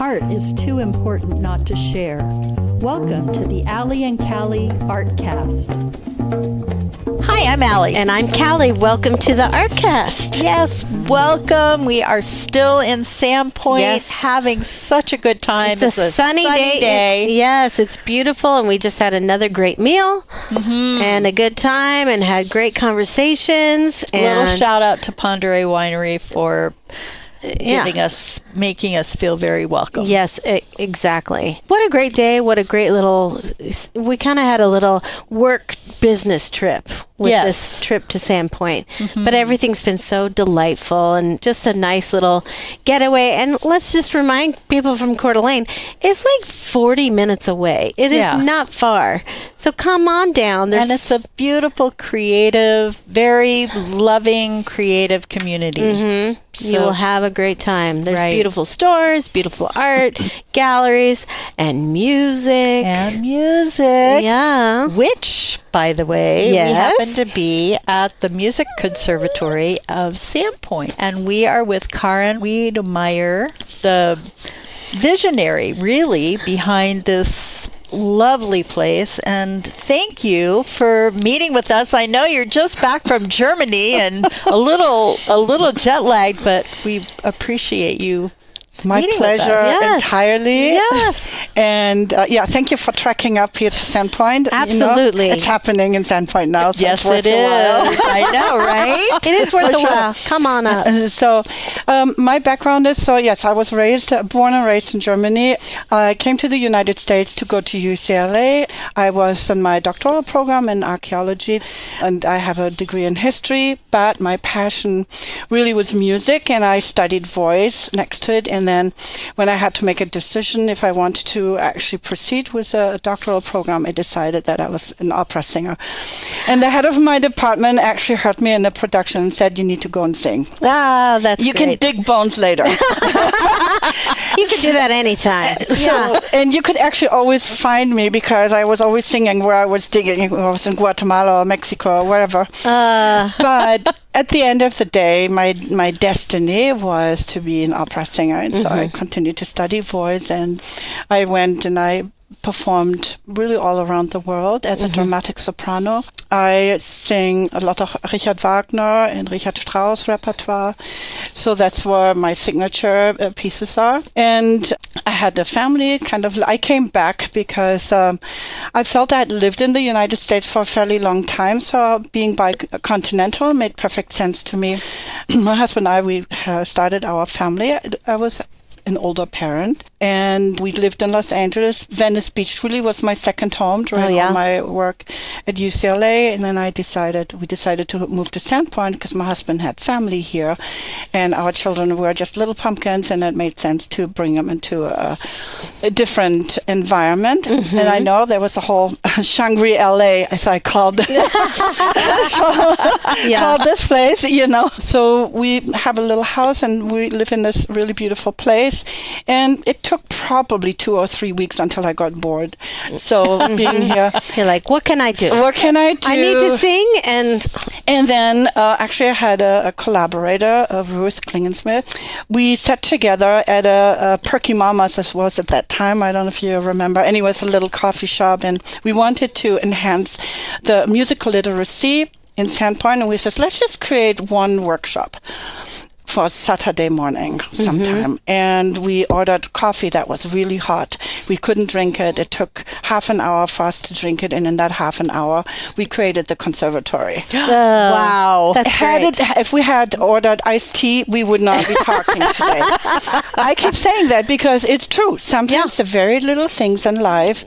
Art is too important not to share. Welcome to the Allie and Callie Artcast. Hi, I'm Allie. And I'm Callie. Welcome to the Artcast. Yes, welcome. We are still in Sandpoint, having such a good time. It's a sunny day. Yes, it's beautiful, and we just had another great meal and a good time and had great conversations. Little shout out to Ponderay Winery for making us feel very welcome. Yes, exactly. What a great day. What a great we kind of had a little work business trip with this trip to Sandpoint. But everything's been so delightful and just a nice little getaway. And let's just remind people from Coeur d'Alene, it's like 40 minutes away. It is not far. So come on down. And it's a beautiful, creative, very loving, creative community. So you will have a great time. There's beautiful stores, beautiful art, galleries, and music. Yeah. Which, by the way, we happen to be at the Music Conservatory of Sandpoint. And we are with Karin Wedemeyer, the visionary, really, behind this lovely place. And thank you for meeting with us. I know you're just back from Germany and a little jet lagged, but we appreciate you. My pleasure entirely. Yes. And thank you for trekking up here to Sandpoint. Absolutely. It's happening in Sandpoint now. So yes, it is. I know, right? It is worth a while. Come on up. So my background is, I was born and raised in Germany. I came to the United States to go to UCLA. I was in my doctoral program in archaeology, and I have a degree in history, but my passion really was music, and I studied voice next to it. And then when I had to make a decision if I wanted to actually proceed with a doctoral program, I decided that I was an opera singer. And the head of my department actually heard me in the production and said, you need to go and sing. Ah, that's You great. can dig bones later. You could do that anytime. And you could actually always find me because I was always singing where I was digging. I was in Guatemala or Mexico or wherever. But at the end of the day, my destiny was to be an opera singer. And so I continued to study voice, and I went and I performed really all around the world as a dramatic soprano. I sing a lot of Richard Wagner and Richard Strauss repertoire. So that's where my signature pieces are. And I had a family, I came back because I felt I'd lived in the United States for a fairly long time. So being bicontinental made perfect sense to me. My husband and I, we started our family. I was an older parent, and we lived in Los Angeles. Venice Beach really was my second home during all my work at UCLA, and then we decided to move to Sandpoint because my husband had family here, and our children were just little pumpkins, and it made sense to bring them into a different environment. And I know there was a whole Shangri-La, as I called called this place, So we have a little house, and we live in this really beautiful place. And it took probably 2 or 3 weeks until I got bored. So being here, you're like, what can I do? What can I do? I need to sing. And then actually I had a collaborator, Ruth Klingensmith. We sat together at a Perky Mama's, as was at that time. I don't know if you remember. Anyway, it's a little coffee shop, and we wanted to enhance the musical literacy in Sandpoint. And we said, let's just create one workshop for Saturday morning sometime. And we ordered coffee that was really hot. We couldn't drink it. It took half an hour for us to drink it. And in that half an hour, we created the conservatory. Wow. That's great. If we had ordered iced tea, we would not be talking today. I keep saying that because it's true. Sometimes the very little things in life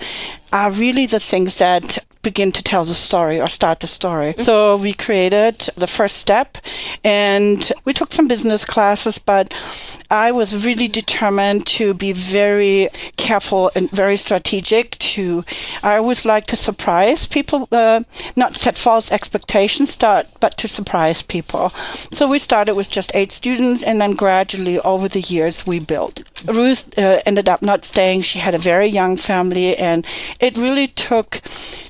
are really the things that begin to tell the story or start the story. So we created the first step, and we took some business classes, but I was really determined to be very careful and very strategic. I always like to surprise people, not set false expectations, but to surprise people. So we started with just 8 students, and then gradually over the years we built. Ruth ended up not staying. She had a very young family, and it really took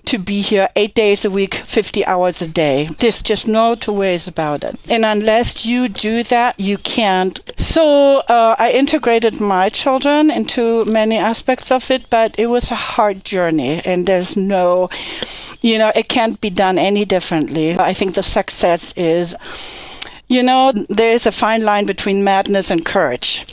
to be here 8 days a week, 50 hours a day. There's just no two ways about it. And unless you do that, you can't. So I integrated my children into many aspects of it, but it was a hard journey, and there's no, it can't be done any differently. I think the success is, there is a fine line between madness and courage.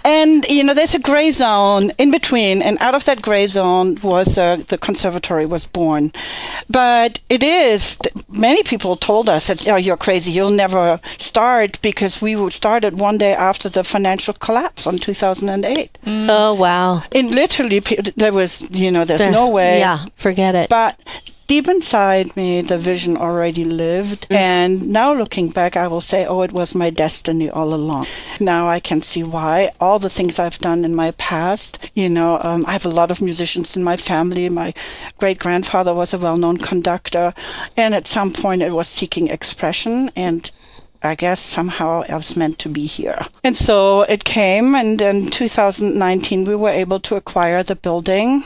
And, there's a gray zone in between. And out of that gray zone was the conservatory was born. But it is, many people told us that, you're crazy, you'll never start, because we started one day after the financial collapse in 2008. Oh, wow. And literally, there was, there's no way. Yeah, forget it. But deep inside me, the vision already lived. And now looking back, I will say, it was my destiny all along. Now I can see why. All the things I've done in my past, I have a lot of musicians in my family. My great-grandfather was a well-known conductor. And at some point, it was seeking expression. And I guess somehow I was meant to be here. And so it came, and in 2019 we were able to acquire the building,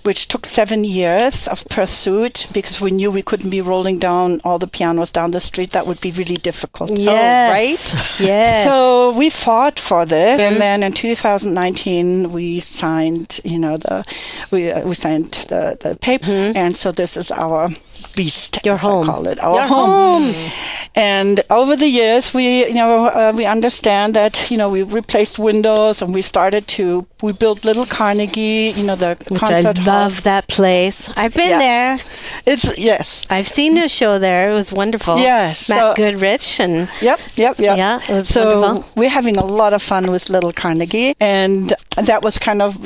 which took 7 years of pursuit, because we knew we couldn't be rolling down all the pianos down the street. That would be really difficult. Yes. Right? Yes. So we fought for this, and then in 2019 we signed, we signed the paper, and so this is our beast. Your home. I call it our home. And over the years, we understand that, we replaced windows, and we built Little Carnegie, the Which concert I hall. love that place. I've been there. Yes. I've seen a show there. It was wonderful. Yes. Matt Goodrich and Yep. Yeah, it was wonderful. We're having a lot of fun with Little Carnegie, and that was kind of,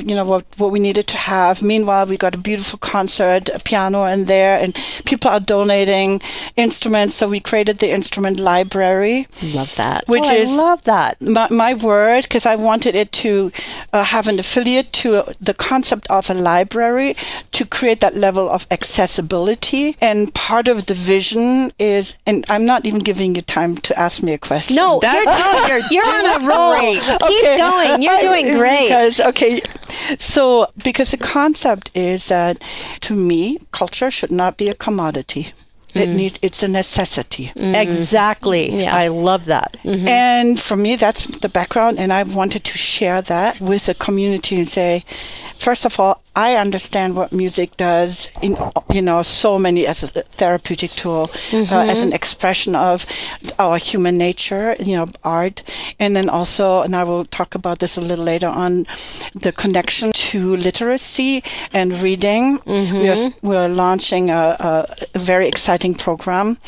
what we needed to have. Meanwhile, we got a beautiful concert, a piano in there, and people are donating instruments, so we created the instrument library. Love that. Which is I love that. my word, because I wanted it to have an affiliate to the concept of a library, to create that level of accessibility. And part of the vision is, and I'm not even giving you time to ask me a question. No, you're on a roll. Keep going. You're doing great. Because the concept is that, to me, culture should not be a commodity. It's a necessity. Exactly. Yeah. I love that. And for me, that's the background, and I wanted to share that with the community and say, first of all, I understand what music does in, so many as a therapeutic tool, as an expression of our human nature, art. And then also, and I will talk about this a little later on, the connection to literacy and reading. We're launching a very exciting program.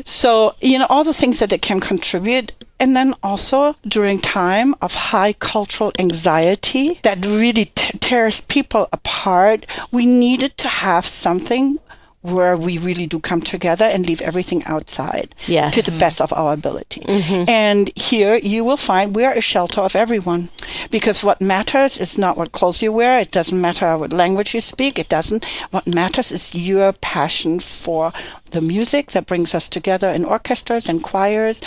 So, all the things that it can contribute. And then also during time of high cultural anxiety that really tears people apart, we needed to have something where we really do come together and leave everything outside to the best of our ability. And here you will find we are a shelter of everyone, because what matters is not what clothes you wear. It doesn't matter what language you speak. What matters is your passion for the music that brings us together in orchestras and choirs,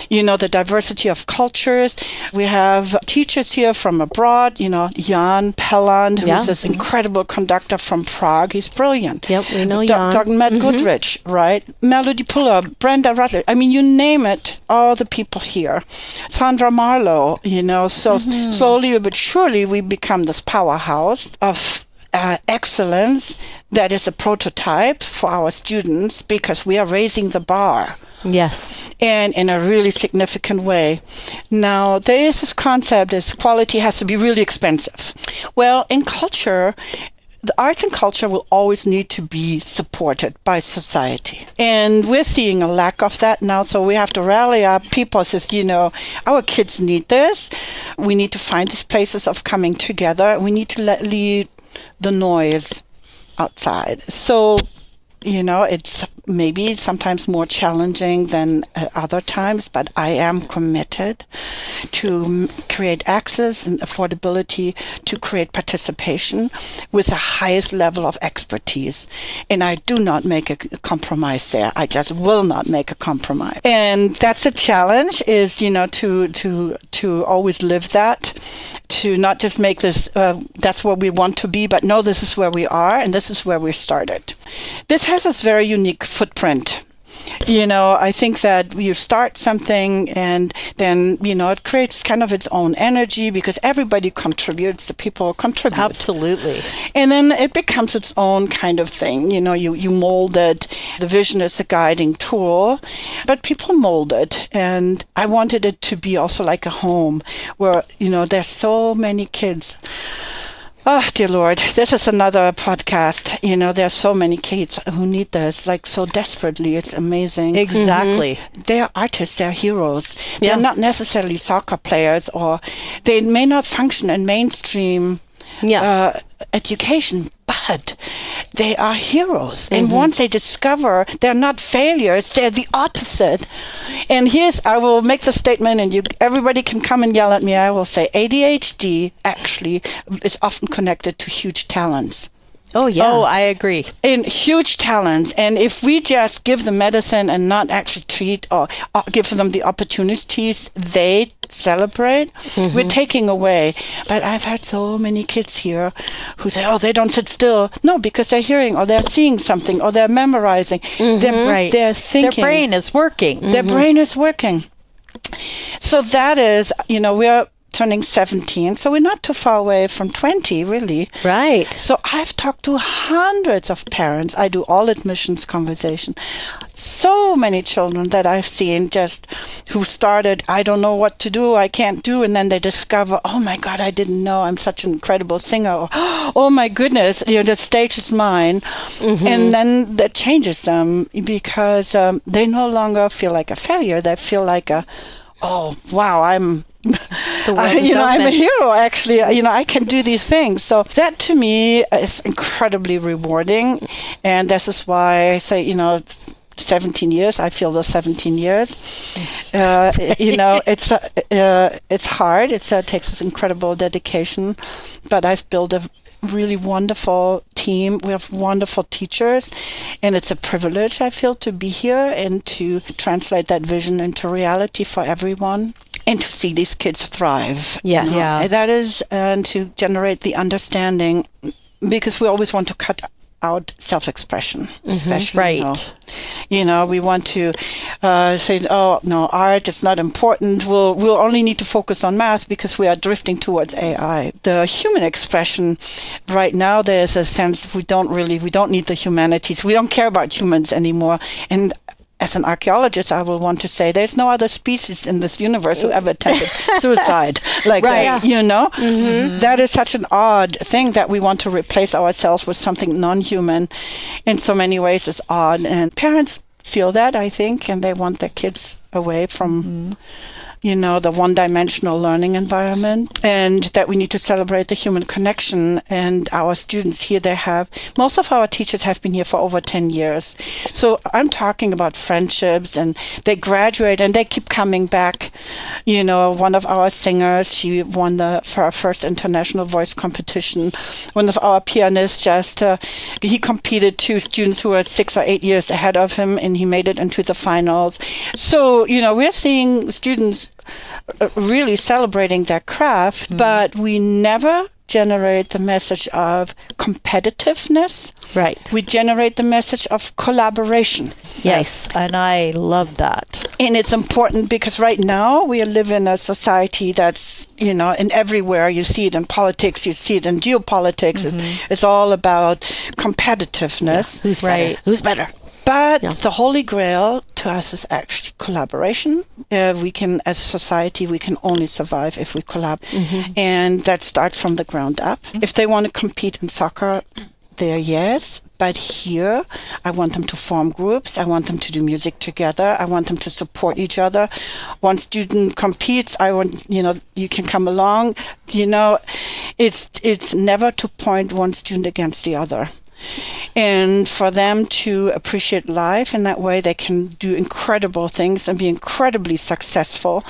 the diversity of cultures. We have teachers here from abroad, Jan Pelland, who's this incredible conductor from Prague. He's brilliant. Yep, we know Jan. Dr. Matt Goodrich, right? Melody Puller, Brenda Rutledge. I mean, you name it, all the people here. Sandra Marlowe, so slowly but surely we become this powerhouse of excellence that is a prototype for our students, because we are raising the bar. Yes. And in a really significant way. Now, there is this concept as quality has to be really expensive. Well, in culture, the arts and culture will always need to be supported by society. And we're seeing a lack of that now, so we have to rally up people says, our kids need this. We need to find these places of coming together. We need to lead the noise outside. So, it's maybe sometimes more challenging than other times, but I am committed to create access and affordability, to create participation with the highest level of expertise. And I do not make a compromise there. I just will not make a compromise. And that's a challenge, is, to always live that, to not just make this, that's where we want to be, but no, this is where we are and this is where we started. This has this very unique footprint. I think that you start something and then, it creates kind of its own energy because everybody contributes, the people contribute. Absolutely. And then it becomes its own kind of thing. You mold it. The vision is a guiding tool, but people mold it. And I wanted it to be also like a home where, there's so many kids. Oh, dear Lord, this is another podcast. There are so many kids who need this, like so desperately. It's amazing. Exactly. They're artists, they're heroes. They're not necessarily soccer players, or they may not function in mainstream education, but they are heroes. And once they discover they're not failures, they're the opposite. And I will make the statement, and everybody can come and yell at me. I will say ADHD actually is often connected to huge talents. Oh, yeah. Oh, I agree. In huge talents. And if we just give them medicine and not actually treat or give them the opportunities they celebrate, we're taking away. But I've had so many kids here who say, oh, they don't sit still. No, because they're hearing or they're seeing something or they're memorizing. They're thinking. Their brain is working. Their brain is working. So that is, we're turning 17, so we're not too far away from 20, really. Right. So I've talked to hundreds of parents. I do all admissions conversation. So many children that I've seen who started, I don't know what to do, I can't do, and then they discover, oh my God, I didn't know I'm such an incredible singer. Or, oh my goodness, the stage is mine. And then that changes them because they no longer feel like a failure. They feel like oh wow, I'm a hero, actually. I can do these things. So that to me is incredibly rewarding. And this is why I say, 17 years. I feel those 17 years. It's hard. It takes this incredible dedication. But I've built a really wonderful team. We have wonderful teachers, and it's a privilege, I feel, to be here and to translate that vision into reality for everyone and to see these kids thrive. Yes. Yeah. And that is, and to generate the understanding, because we always want to cut out self-expression, especially. Right. We want to say, oh, no, art is not important. We'll only need to focus on math because we are drifting towards AI. The human expression, right now, there's a sense we don't need the humanities. We don't care about humans anymore. And as an archaeologist, I will want to say there's no other species in this universe who ever attempted suicide like that, That is such an odd thing that we want to replace ourselves with something non-human. In so many ways is odd. And parents feel that, I think, and they want their kids away from the one-dimensional learning environment, and that we need to celebrate the human connection. And our students here, most of our teachers have been here for over 10 years. So I'm talking about friendships, and they graduate and they keep coming back. One of our singers, she won for our first international voice competition. One of our pianists he competed to students who were 6 or 8 years ahead of him, and he made it into the finals. So, we're seeing students really celebrating their craft, but we never generate the message of competitiveness. Right. We generate the message of collaboration. Yes, and I love that. And it's important because right now we live in a society that's, in everywhere. You see it in politics, you see it in geopolitics. It's all about competitiveness. Who's better? Who's better? But the holy grail to us is actually collaboration. We can, as a society, we can only survive if we collab. And that starts from the ground up. If they want to compete in soccer, yes. But here, I want them to form groups. I want them to do music together. I want them to support each other. One student competes. I want, you can come along. It's never to point one student against the other. And for them to appreciate life in that way, they can do incredible things and be incredibly successful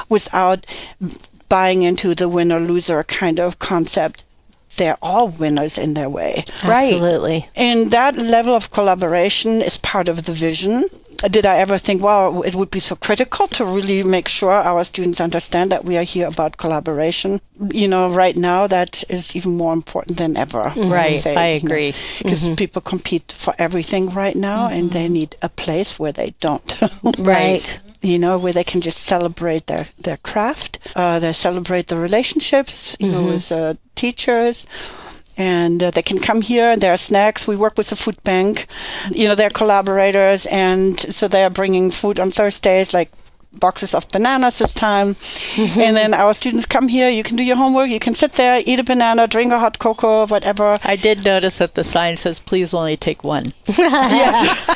without buying into the winner-loser kind of concept. They're all winners in their way. Absolutely. And that level of collaboration is part of the vision. did I ever think, wow, it would be so critical to really make sure our students understand that we are here about collaboration. Right now that is even more important than ever. Right, I agree. Because people compete for everything right now, and they need a place where they don't. Right. Where they can just celebrate their craft, they celebrate the relationships, with teachers. And they can come here, and there are snacks. We work with the food bank. They're collaborators, and so they are bringing food on Thursdays, like boxes of bananas this time. And then our students come here. You can do your homework. You can sit there, eat a banana, drink a hot cocoa, whatever. I did notice that the sign says, please only take one. Yes.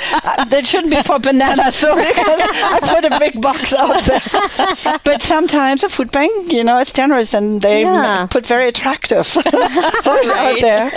That shouldn't be for bananas, so I put a big box out there. But sometimes the food bank, is generous, and they put very attractive food out there.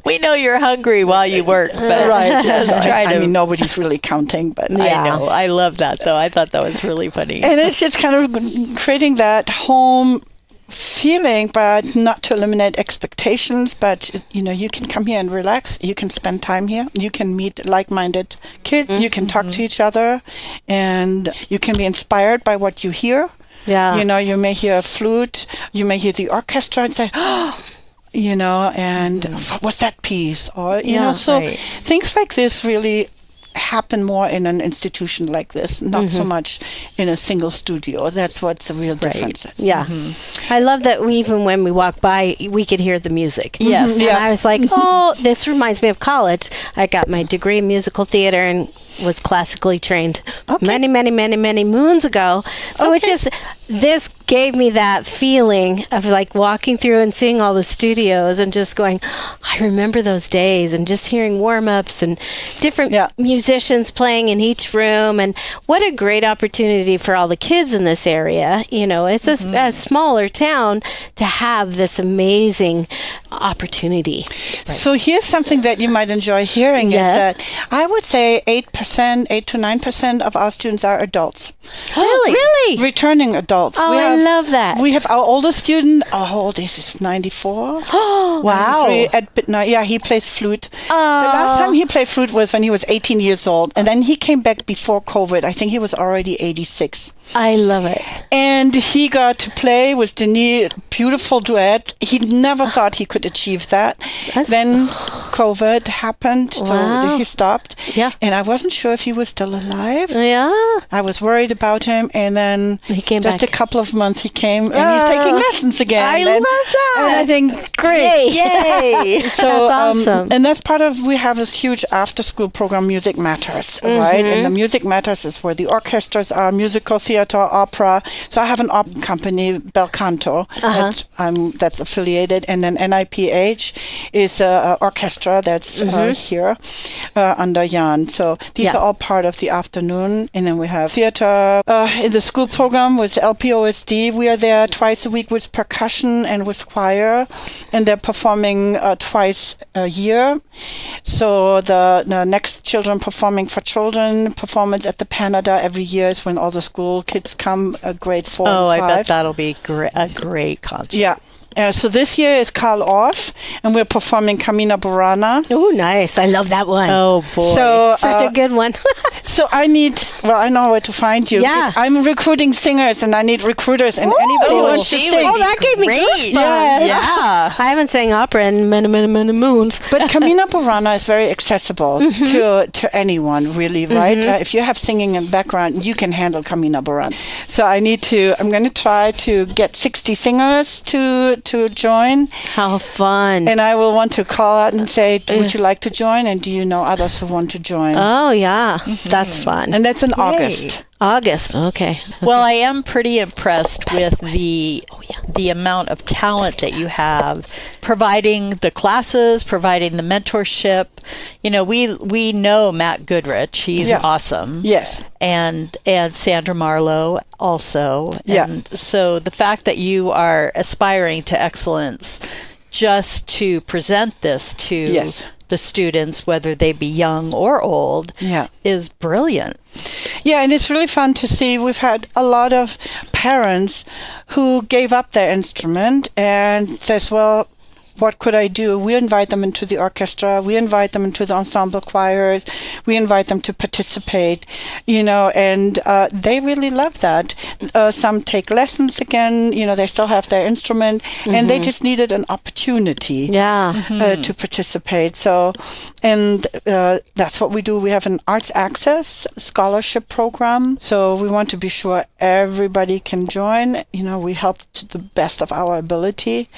We know you're hungry while you work, but just try to. I mean, nobody's really counting, but I know. I love that, though. I thought that was really funny. And it's just kind of creating that home feeling, but not to eliminate expectations. But, you can come here and relax. You can spend time here. You can meet like-minded kids. You can talk to each other. And you can be inspired by what you hear. Yeah. You may hear a flute. You may hear the orchestra and say, oh, and what's that piece? Or, things like this really happen more in an institution like this, not so much in a single studio. That's what's the real difference. Yeah. I love that even when we walk by, we could hear the music. Yes. And I was like, this reminds me of college. I got my degree in musical theater and was classically trained many moons ago. So this gave me that feeling of like walking through and seeing all the studios and just going, I remember those days, and just hearing warm-ups and different musicians playing in each room. And what a great opportunity for all the kids in this area. It's a smaller town to have this amazing opportunity. Right. So here's something that you might enjoy hearing is that I would say 8 to 9% of our students are adults. Really? Returning adults. Oh, I love that. We have our oldest student. How old is he? 94. Wow. He plays flute. The last time he played flute was when he was 18 years old. And then he came back before COVID. I think he was already 86. I love it. And he got to play with Denis, beautiful duet. He never thought he could achieve that. Then COVID happened, so he stopped. Yeah. And I wasn't sure if he was still alive. Yeah. I was worried about him, and then he came just back. a couple of months he came, and he's taking lessons again. I love that. And I think, great. Yay. So, that's awesome. And that's part of, we have this huge after-school program, Music Matters, right? And the Music Matters is where the orchestras are, musical theater, opera. So I have an opera company, Bel Canto, that's affiliated. And then NIPH is an orchestra that's here under Jan. So these are all part of the afternoon. And then we have theater in the school program with LPOSD. We are there twice a week with percussion and with choir. And they're performing twice a year. So the next Children Performing for Children performance at the Canada every year is when all the school kids come, grade 4 and 5. I bet that'll be a great concert. Yeah. So this year is Karl Orff, and we're performing Camina Burana. Oh, nice. I love that one. Oh, boy. So, such a good one. So I know where to find you. Yeah. I'm recruiting singers, and I need recruiters, and anybody wants to sing. That gave me goosebumps. Yeah. I haven't sang opera in many moons. But Camina Burana is very accessible to anyone, really, right? If you have singing in the background, you can handle Camina Burana. So I'm going to try to get 60 singers to join. How fun. And I will want to call out and say, would you like to join? And do you know others who want to join? Oh, yeah. That's fun. And that's in August. August. Okay. Well, I am pretty impressed with the amount of talent that you have, providing the classes, providing the mentorship. We know Matt Goodrich. He's awesome. Yes. And Sandra Marlowe also. And so the fact that you are aspiring to excellence just to present this to the students, whether they be young or old, is brilliant. Yeah, and it's really fun to see. We've had a lot of parents who gave up their instrument and says, well, what could I do? We invite them into the orchestra. We invite them into the ensemble choirs. We invite them to participate, and they really love that. Some take lessons again, they still have their instrument, and they just needed an opportunity to participate. So, and that's what we do. We have an Arts Access scholarship program. So we want to be sure everybody can join. We help to the best of our ability.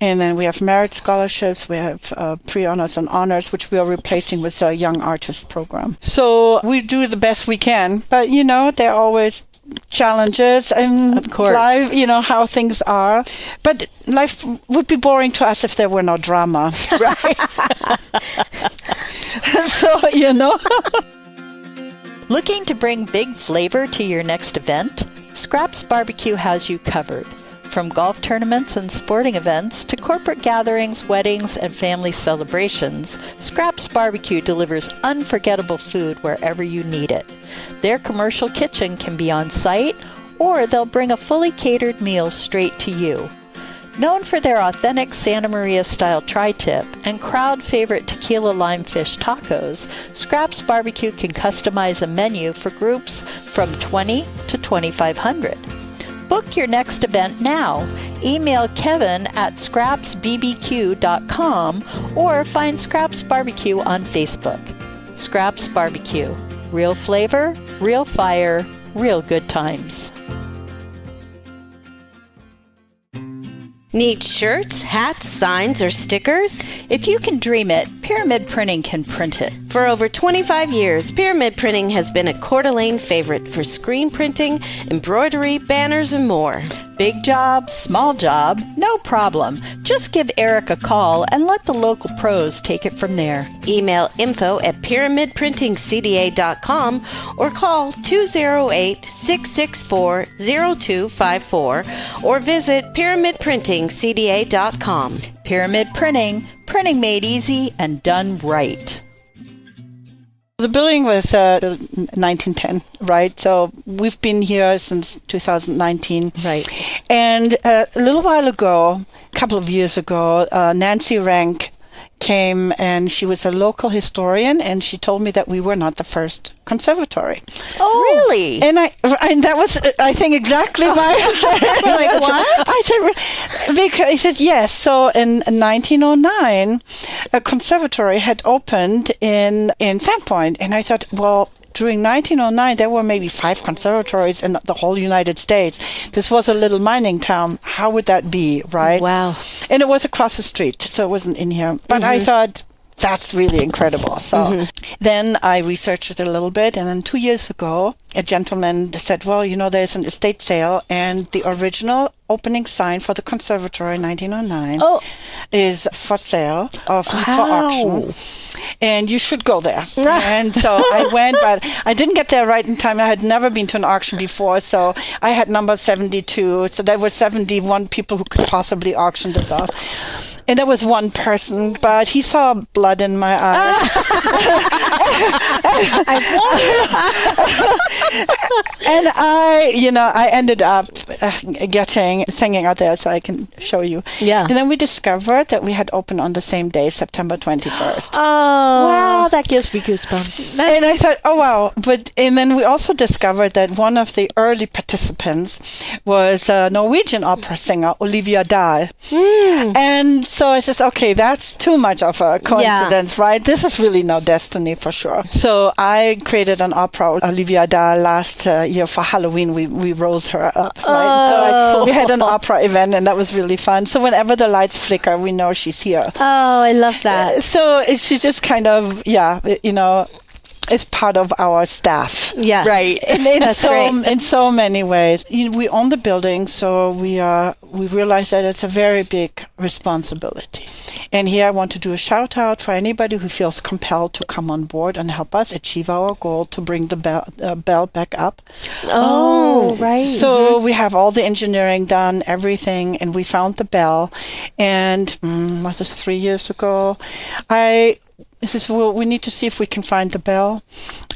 And then we have merit scholarships. We have pre-honors and honors, which we are replacing with a young artist program. So we do the best we can. But, there are always challenges and of course, life, how things are. But life would be boring to us if there were no drama, right? So, Looking to bring big flavor to your next event? Scraps Barbecue has you covered. From golf tournaments and sporting events to corporate gatherings, weddings, and family celebrations, Scraps Barbecue delivers unforgettable food wherever you need it. Their commercial kitchen can be on site, or they'll bring a fully catered meal straight to you. Known for their authentic Santa Maria-style tri-tip and crowd-favorite tequila lime fish tacos, Scraps Barbecue can customize a menu for groups from 20 to 2,500. Book your next event now. Email Kevin at scrapsbbq.com or find Scraps Barbecue on Facebook. Scraps Barbecue. Real flavor, real fire, real good times. Need shirts, hats, signs, or stickers? If you can dream it, Pyramid Printing can print it. For over 25 years, Pyramid Printing has been a Coeur d'Alene favorite for screen printing, embroidery, banners, and more. Big job, small job, no problem. Just give Eric a call and let the local pros take it from there. Email info@pyramidprintingcda.com or call 208-664-0254 or visit pyramidprintingcda.com. Pyramid Printing, printing made easy and done right. The building was 1910, right? So we've been here since 2019. Right. And a little while ago, a couple of years ago, Nancy Rank came, and she was a local historian, and she told me that we were not the first conservatory. Oh, really? And that was, I think, exactly why I said, like, what? I said, because he said, yes. So in 1909, a conservatory had opened in Sandpoint, and I thought, well, during 1909, there were maybe 5 conservatories in the whole United States. This was a little mining town. How would that be, right? Wow. And it was across the street, so it wasn't in here. But I thought, that's really incredible. So then I researched it a little bit, and then 2 years ago, a gentleman said, well, there's an estate sale, and the original opening sign for the conservatory in 1909 is for sale, or for auction, and you should go there. And so I went, but I didn't get there right in time. I had never been to an auction before, so I had number 72, so there were 71 people who could possibly auction this off. And there was one person, but he saw blood in my eye. And I ended up singing out there, so I can show you. Yeah. And then we discovered that we had opened on the same day, September 21st. Oh. Wow, that gives me goosebumps. And I thought, oh, wow. And then we also discovered that one of the early participants was a Norwegian opera singer, Olivia Dahl. And so I said, okay, that's too much of a coincidence, right? This is really no destiny for sure. So I created an opera, Olivia Dahl, last year for Halloween. We rose her up, right? So we had an opera event, and that was really fun. So whenever the lights flicker, we know she's here. Oh, I love that. So she's just kind of, is part of our staff. Yeah. Right. In so many ways. We own the building, so we realize that it's a very big responsibility. And here I want to do a shout out for anybody who feels compelled to come on board and help us achieve our goal to bring the bell back up. Oh, right. So we have all the engineering done, everything, and we found the bell. And was this 3 years ago? I he says, well, we need to see if we can find the bell.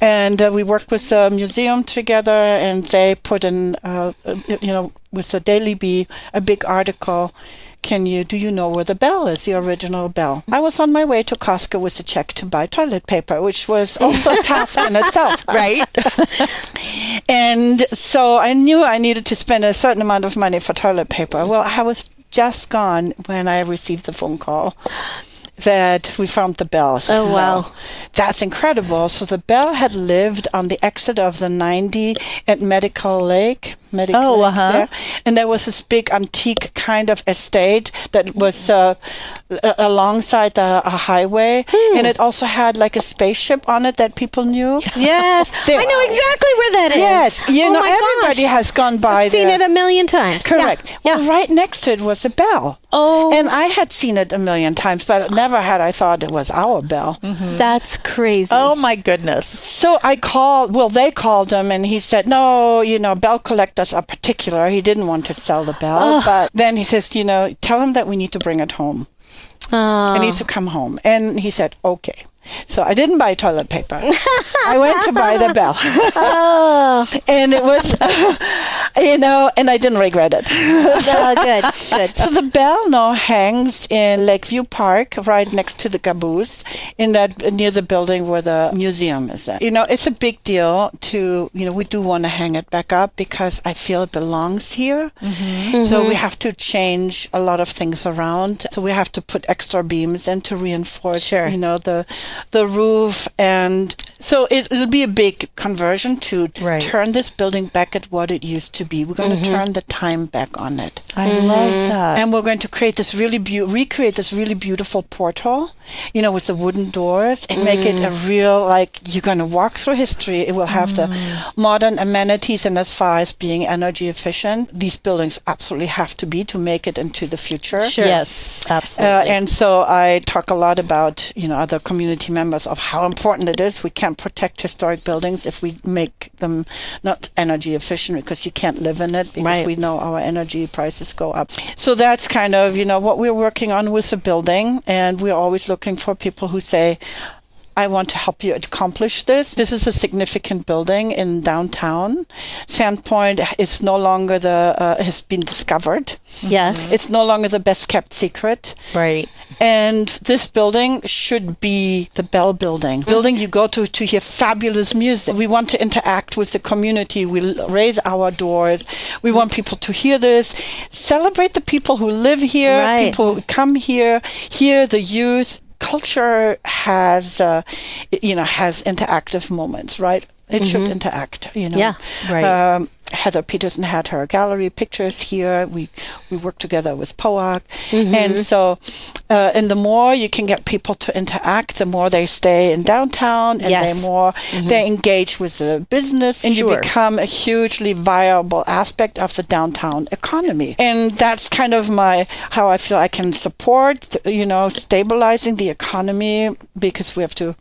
And we worked with the museum together, and they put in, with the Daily Bee, a big article. Do you know where the bell is, the original bell? I was on my way to Costco with a check to buy toilet paper, which was also a task in itself. Right. And so I knew I needed to spend a certain amount of money for toilet paper. Well, I was just gone when I received the phone call that we found the bell. Oh, wow. That's incredible. So the bell had lived on the exit of the 90 at Medical Lake. There. And there was this big antique kind of estate that was alongside a highway. And it also had like a spaceship on it that people knew. Yes. I know exactly where that is. Yes. Everybody has gone by I've seen it a million times. Correct. Yeah. Well, right next to it was a bell. Oh. And I had seen it a million times, but never had I thought it was our bell. Mm-hmm. That's crazy. Oh, my goodness. So they called him, and he said, no, bell collectors are particular. He didn't want to sell the bell. But then he says, tell him that we need to bring it home. It needs to come home. And he said, okay. So I didn't buy toilet paper. I went to buy the bell. And it was, and I didn't regret it. Good. So the bell now hangs in Lakeview Park, right next to the caboose, near the building where the museum is at. It's a big deal we do want to hang it back up because I feel it belongs here. Mm-hmm. So we have to change a lot of things around. So we have to put extra beams in to reinforce, the roof. And so it'll be a big conversion to turn this building back at what it used to be. We're going to turn the time back on it. I love that. And we're going to create this recreate this really beautiful portal, with the wooden doors, and make it a real, you're going to walk through history. It will have the modern amenities, and as far as being energy efficient, these buildings absolutely have to be to make it into the future. Sure. Yes, absolutely. And so I talk a lot about, other community members of how important it is. We can't protect historic buildings if we make them not energy efficient, because you can't live in it, because we know our energy prices go up. So that's kind of, what we're working on with the building. And we're always looking for people who say, I want to help you accomplish this. This is a significant building in downtown. Sandpoint is no longer has been discovered. Yes. It's no longer the best kept secret. Right. And this building should be the Bell Building. Building you go to hear fabulous music. We want to interact with the community. We raise our doors. We want people to hear this. Celebrate the people who live here, people who come here, hear the youth. Culture has interactive moments, right? It should interact, Yeah, right. Heather Peterson had her gallery pictures here. We work together with POAC. And so, and the more you can get people to interact, the more they stay in downtown, and the more they engage with the business, and you become a hugely viable aspect of the downtown economy. And that's kind of how I feel I can support, stabilizing the economy, because we have to,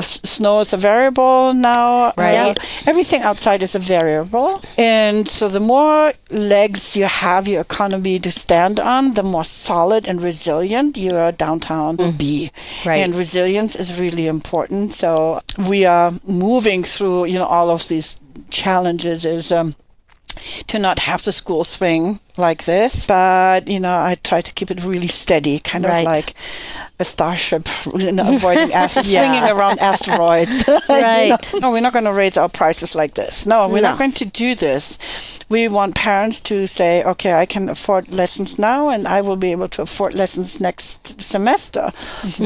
snow is a variable now. Right. Everything outside is a variable. And so the more legs you have your economy to stand on, the more solid and resilient your downtown will be. Right. And resilience is really important. So we are moving through, all of these challenges to not have the school swing like this, but I try to keep it really steady, kind of like a starship, avoiding swinging around asteroids. Right. No, we're not going to raise our prices like this. No, we're not going to do this. We want parents to say, okay, I can afford lessons now, and I will be able to afford lessons next semester.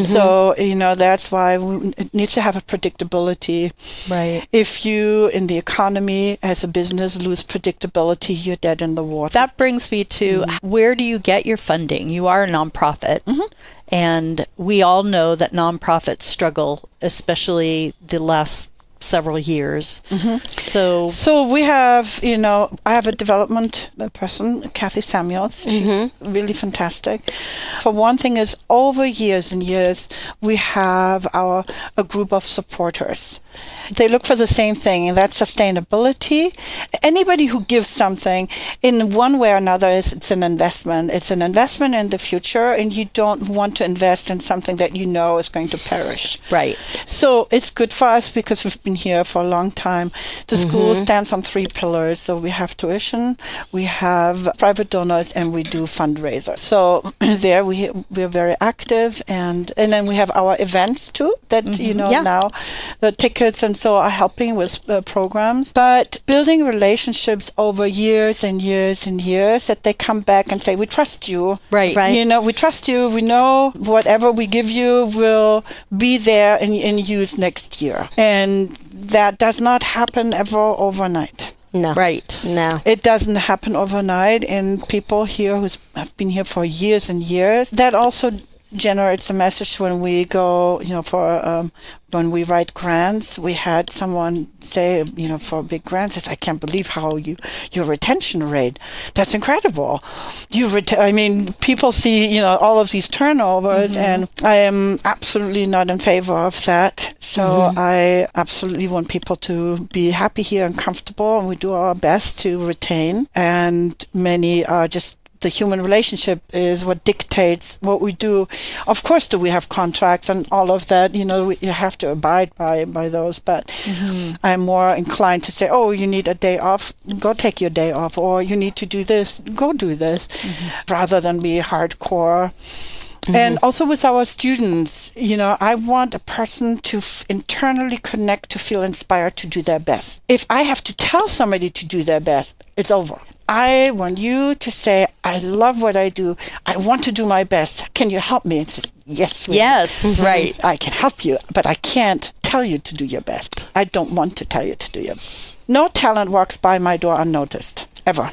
So, that's why it needs to have a predictability. Right. If you, in the economy, as a business, lose predictability, you're dead in the water. That brings me to where do you get your funding? You are a nonprofit. And we all know that nonprofits struggle, especially the last several years. So we have, I have a development person, Kathy Samuels. She's really fantastic. For one thing is, over years and years, we have a group of supporters. They look for the same thing, and that's sustainability. Anybody who gives something in one way or another it's an investment. It's an investment in the future, and you don't want to invest in something that you know is going to perish. Right. So it's good for us because we've been here for a long time. The school stands on 3 pillars. So we have tuition, we have private donors, and we do fundraisers. So there we're very active, and then we have our events too that now the tickets and so are helping with programs. But building relationships over years and years and years, that they come back and say, we trust you. Right. We trust you. We know whatever we give you will be there in use next year. And that does not happen ever overnight. No. Right. No. It doesn't happen overnight. And people here who have been here for years and years, that also generates a message when we go, when we write grants. We had someone say, for big grants, I can't believe how your retention rate, that's incredible. People see, all of these turnovers, and I am absolutely not in favor of that. So I absolutely want people to be happy here and comfortable, and we do our best to retain. And many are just, the human relationship is what dictates what we do. Of course, do we have contracts and all of that? You have to abide by those. But I'm more inclined to say, oh, you need a day off, go take your day off. Or you need to do this, go do this, rather than be hardcore. And also with our students, I want a person to internally connect, to feel inspired to do their best. If I have to tell somebody to do their best, it's over. I want you to say, I love what I do. I want to do my best. Can you help me? And says, yes. Right. I can help you, but I can't tell you to do your best. I don't want to tell you to do your best. No talent walks by my door unnoticed, ever.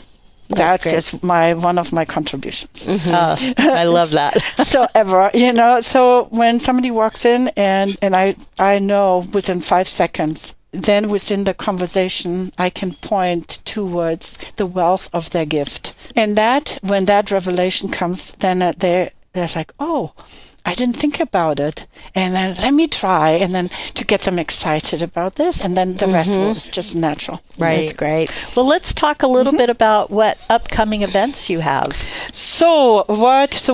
That's just one of my contributions. I love that. So when somebody walks in and I know within 5 seconds, then within the conversation, I can point towards the wealth of their gift. And when that revelation comes, then they're like, oh, I didn't think about it. And then let me try. And then to get them excited about this. And then the rest is just natural. Right. That's great. Well, let's talk a little bit about what upcoming events you have. So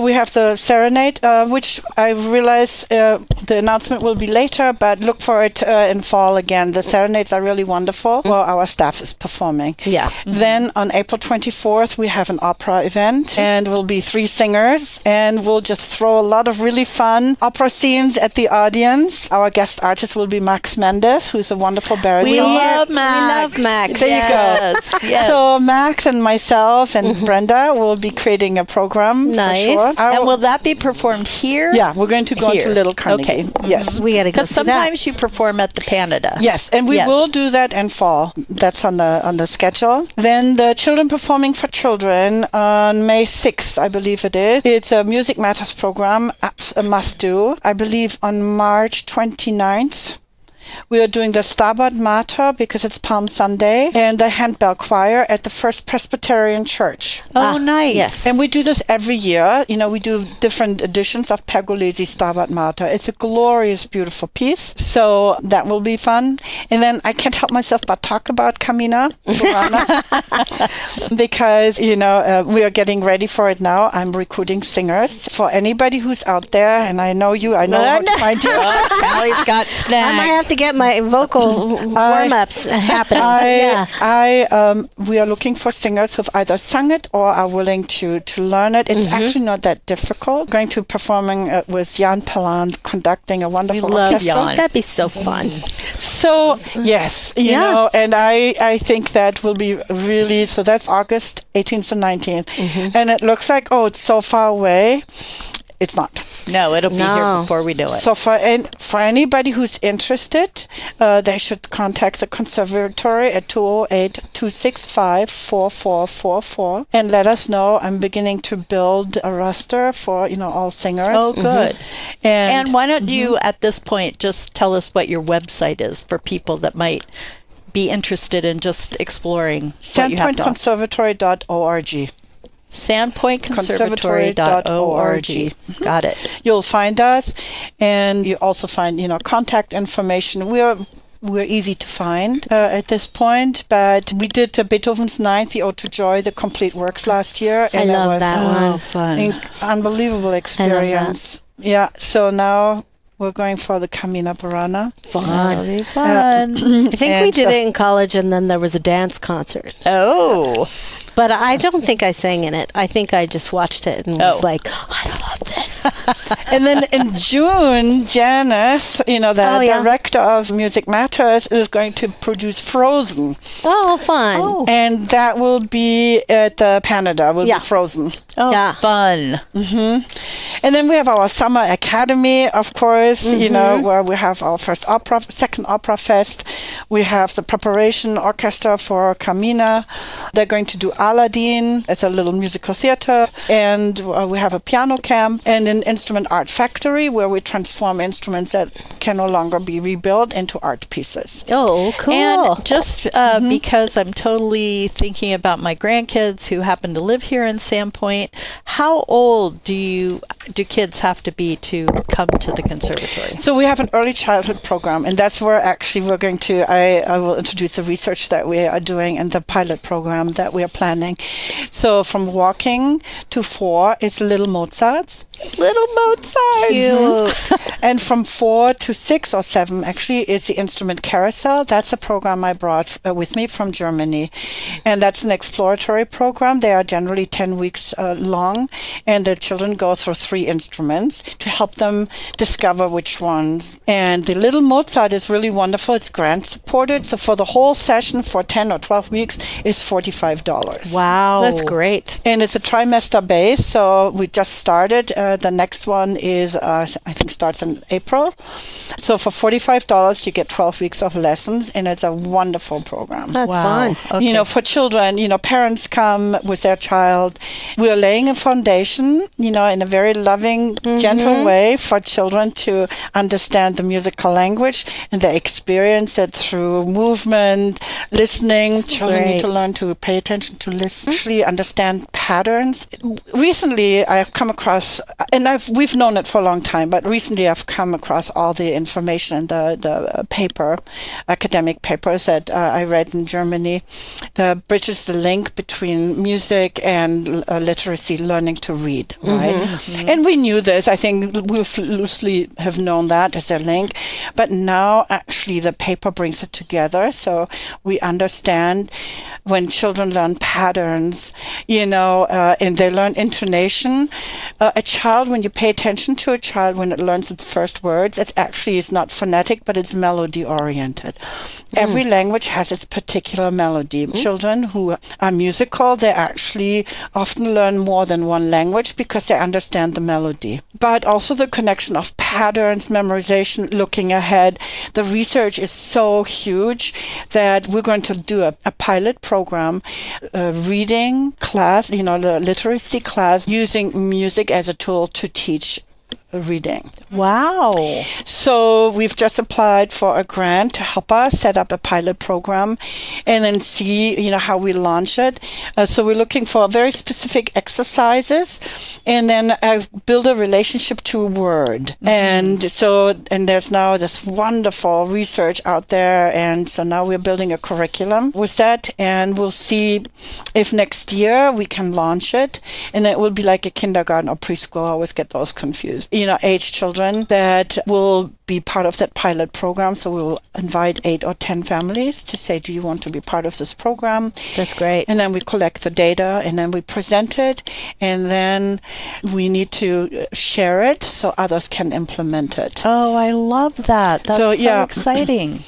we have the Serenade, which I realize the announcement will be later, but look for it in fall again. The Serenades are really wonderful. Well, our staff is performing. Yeah. Then on April 24th, we have an opera event, and we'll be 3 singers, and we'll just throw a lot of really fun opera scenes at the audience. Our guest artist will be Max Mendes, who's a wonderful baritone. We love Max. We love Max. There you go. Yes. So Max and myself and Brenda will be creating a program. Nice. For sure. And will that be performed here? Yeah, we're going to go Here. to Little Carnegie. Okay. Yes. We got to go Because see that. sometimes you perform at the Canada. Yes, and we Yes. will do that in fall. That's on the schedule. Then the Children Performing for Children on May 6th, I believe it is. It's a Music Matters program, a must-do. I believe on March 29th. We are doing the Stabat Mater because it's Palm Sunday, and the Handbell Choir at the First Presbyterian Church. Oh, nice. Yes. And we do this every year. We do different editions of Pergolesi's Stabat Mater. It's a glorious, beautiful piece. So that will be fun. And then I can't help myself but talk about Camina Burana because, we are getting ready for it now. I'm recruiting singers. For anybody who's out there, and I know you, I know how to find you. Callie's got I might have to get my vocal warm-ups happening. We are looking for singers who've either sung it or are willing to learn it. It's actually not that difficult. Going to performing with Jan Pelland conducting a wonderful orchestra. Jan. That'd be so fun. So, yes, you know, and I think that will be really, so that's August 18th and 19th. And it looks like, it's so far away. It's not. No, it'll be here before we do it. So for anybody who's interested, they should contact the Conservatory at 208-265-4444 and let us know. I'm beginning to build a roster for, all singers. Oh, good. And why don't you, Mm-hmm. at this point, just tell us what your website is for people that might be interested in just exploring what you have to offer. Sandpointconservatory.org. Sandpointconservatory.org. Got it. You'll find us, and you also find, contact information. we're easy to find at this point, but we did Beethoven's Ninth, the Ode to Joy, the complete works last year. And I love that one. Fun. Unbelievable experience. Yeah, so now we're going for the Camina Burana. Fun. I think we did it in college, and then there was a dance concert. Oh. But I don't think I sang in it. I think I just watched it and was like, I love this. And then in June, Janice, the director of Music Matters, is going to produce Frozen. Oh, fun. Oh. And that will be at the Canada, will be Frozen. Oh, fun. And then we have our Summer Academy, of course, where we have our second opera fest. We have the preparation orchestra for Camina. They're going to do Aladdin. It's a little musical theater. And we have a piano camp and an instrument art factory where we transform instruments that can no longer be rebuilt into art pieces. Oh, cool. And just because I'm totally thinking about my grandkids who happen to live here in Sandpoint, how old do kids have to be to come to the conservatory? So we have an early childhood program, and that's where actually we're going to, I will introduce the research that we are doing and the pilot program that we are planning. So from walking to 4 is Little Mozarts. Little Mozart. Cute. And from 4 to 6 or 7 actually is the instrument carousel. That's a program I brought with me from Germany. And that's an exploratory program. They are generally 10 weeks long, and the children go through 3 instruments to help them discover which ones. And the Little Mozart is really wonderful. It's grant supported. So for the whole session for 10 or 12 weeks is $45. Wow. That's great. And it's a trimester base. So we just started. The next one is, I think, starts in April. So for $45, you get 12 weeks of lessons, and it's a wonderful program. That's fun. Okay. For children, parents come with their child. We are laying a foundation, in a very loving, gentle way for children to understand the musical language, and they experience it through movement, listening. Children need to learn to pay attention to listen, actually understand patterns. Recently, I have come across, and we've known it for a long time, but recently I've come across all the information in the academic papers that I read in Germany. The bridges the link between music and literacy, learning to read, right? And we knew this. I think we loosely have known that as a link, but now actually the paper brings it together. So we understand when children learn patterns, and they learn intonation. A child, when you pay attention to a child, when it learns its first words, it actually is not phonetic, but it's melody oriented. Every language has its particular melody. Children who are musical, they actually often learn more than one language because they understand the melody. But also the connection of patterns, memorization, looking ahead. The research is so huge that we're going to do a pilot program, reading class, the literacy class, using music as a tool to teach reading. Wow. So we've just applied for a grant to help us set up a pilot program and then see, how we launch it. So we're looking for very specific exercises and then build a relationship to a word. And there's now this wonderful research out there. And so now we're building a curriculum with that, and we'll see if next year we can launch it. And it will be like a kindergarten or preschool. I always get those confused. Age children that will be part of that pilot program. So we will invite 8 or 10 families to say, do you want to be part of this program? That's great. And then we collect the data, and then we present it, and then we need to share it so others can implement it. Oh, I love that. That's so exciting.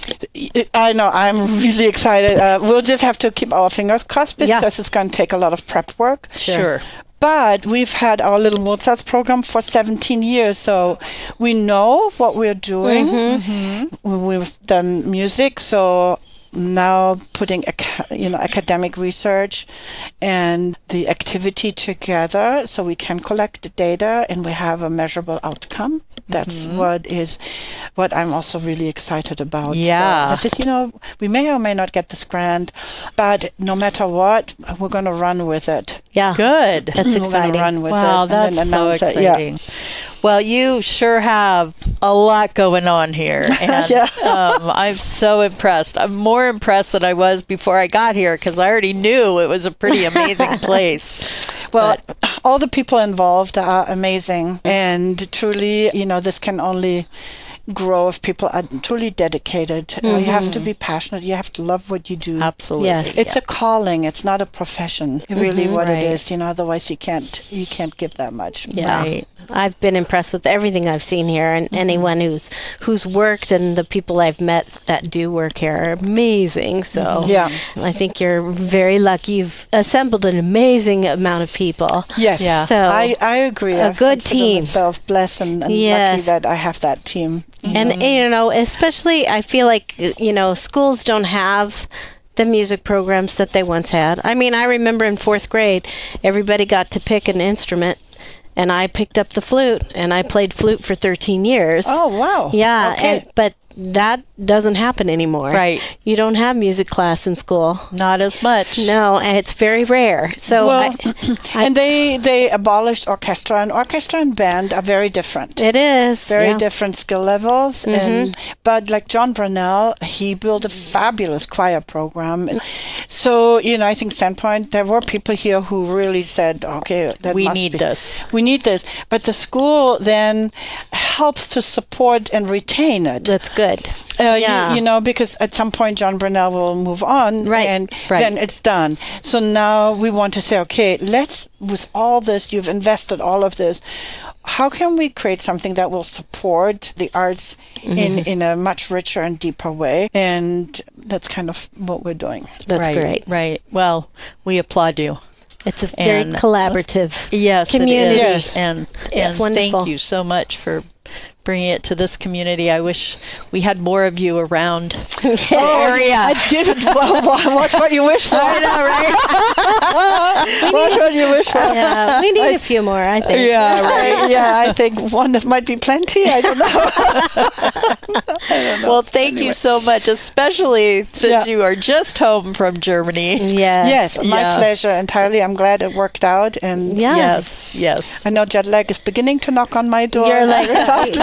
I know. I'm really excited. We'll just have to keep our fingers crossed because it's going to take a lot of prep work. Sure. But we've had our Little Mozarts program for 17 years, so we know what we're doing. We've done music, so now putting academic research and the activity together so we can collect the data and we have a measurable outcome. That's what I'm also really excited about. Yeah. So I said, we may or may not get this grant, but no matter what, we're going to run with it. Yeah. Good. That's exciting. Run with wow, it that's so exciting. Well, you sure have a lot going on here. And I'm so impressed. I'm more impressed than I was before I got here because I already knew it was a pretty amazing place. Well, all the people involved are amazing. And truly, this can only grow if people are truly dedicated. You have to be passionate. You have to love what you do. Absolutely. Yes. It's a calling. It's not a profession. Really, what it is. Otherwise you can't give that much. Yeah. Right. I've been impressed with everything I've seen here, and anyone who's worked and the people I've met that do work here are amazing. So I think you're very lucky. You've assembled an amazing amount of people. Yes. Yeah. So I agree. A good team. Myself blessed and lucky that I have that team. And especially I feel like schools don't have the music programs that they once had. I mean, I remember in 4th grade, everybody got to pick an instrument. And I picked up the flute, and I played flute for 13 years. Oh, wow. Yeah, okay. But that doesn't happen anymore. Right. You don't have music class in school. Not as much. No, and it's very rare. So and they abolished orchestra, and orchestra and band are very different. It is. Very different skill levels. But like John Brunel, he built a fabulous choir program. So, I think Sandpoint, there were people here who really said, okay, we need this. We need this. But the school then helps to support and retain it. That's good. Because at some point John Brunel will move on, and Right. then it's done. So now we want to say, okay, with all this, you've invested all of this, how can we create something that will support the arts in a much richer and deeper way? And that's kind of what we're doing. That's great. Right. Well, we applaud you. It's a very collaborative community. Yes. And wonderful. Thank you so much for bringing it to this community. I wish we had more of you around the area. I didn't watch what you wish for. I know, right? Watch what you wish for. Yeah, we need a few more, I think. Yeah, right. Yeah, I think one that might be plenty. I don't know. Well, thank you so much, especially since you are just home from Germany. Yes. Yes, my pleasure entirely. I'm glad it worked out. And Yes. I know jet lag is beginning to knock on my door. You're like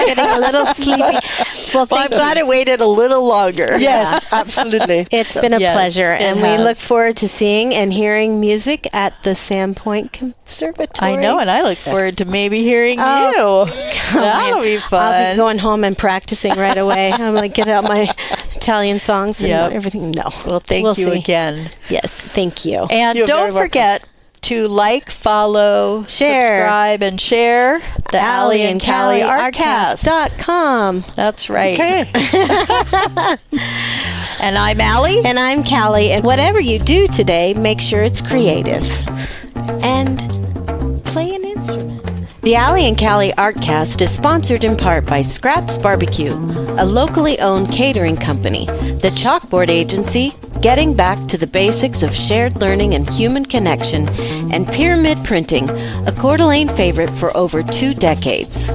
getting a little sleepy. Well, I'm glad it waited a little longer. Yes, absolutely. It's been a pleasure, and we has. look forward to seeing and hearing music at the Sandpoint Conservatory. I know, and I look forward to maybe hearing you. That'll be fun. I'll be going home and practicing right away. I'm going to get out my Italian songs and everything. No. Well, thank you again. Yes, thank you. And don't forget to follow, subscribe, and share the Allie and Callie Artcast.com. That's right. Okay. And I'm Allie. And I'm Callie. And whatever you do today, make sure it's creative. And play an instrument. The Allie and Callie Artcast is sponsored in part by Scraps Barbecue, a locally owned catering company, the Chalkboard Agency, Getting Back to the Basics of Shared Learning and Human Connection, and Pyramid Printing, a Coeur d'Alene favorite for over 2 decades.